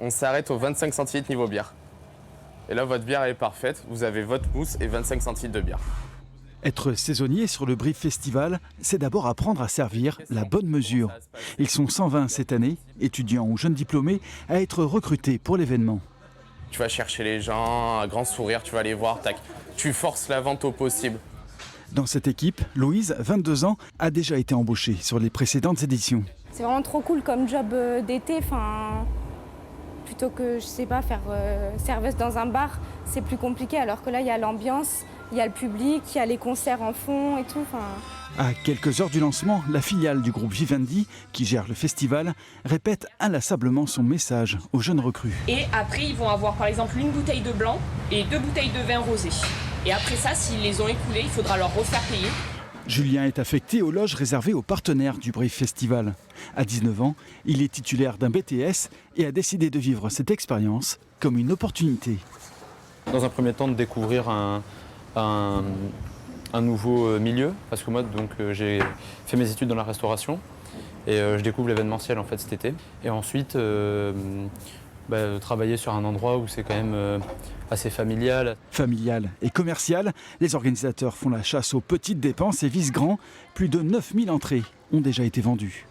On s'arrête aux 25 centilitres niveau bière. Et là, votre bière elle est parfaite. Vous avez votre mousse et 25 centilitres de bière. Être saisonnier sur le Brief Festival, c'est d'abord apprendre à servir la bonne mesure. Ils sont 120 cette année, étudiants ou jeunes diplômés, à être recrutés pour l'événement. Tu vas chercher les gens, un grand sourire, tu vas les voir, tac. Tu forces la vente au possible. Dans cette équipe, Louise, 22 ans, a déjà été embauchée sur les précédentes éditions. C'est vraiment trop cool comme job d'été. Plutôt que, je sais pas, faire serveuse dans un bar, c'est plus compliqué. Alors que là, il y a l'ambiance, il y a le public, il y a les concerts en fond et tout. À quelques heures du lancement, la filiale du groupe Vivendi, qui gère le festival, répète inlassablement son message aux jeunes recrues. Et après, ils vont avoir par exemple une bouteille de blanc et 2 bouteilles de vin rosé. Et après ça, s'ils les ont écoulées, il faudra leur refaire payer. Julien est affecté aux loges réservées aux partenaires du Brief Festival. À 19 ans, il est titulaire d'un BTS et a décidé de vivre cette expérience comme une opportunité. Dans un premier temps, de découvrir un nouveau milieu, parce que moi j'ai fait mes études dans la restauration et je découvre l'événementiel en fait cet été. Et ensuite, travailler sur un endroit où c'est quand même assez familial. Familial et commercial, les organisateurs font la chasse aux petites dépenses et visent grand. Plus de 9000 entrées ont déjà été vendues.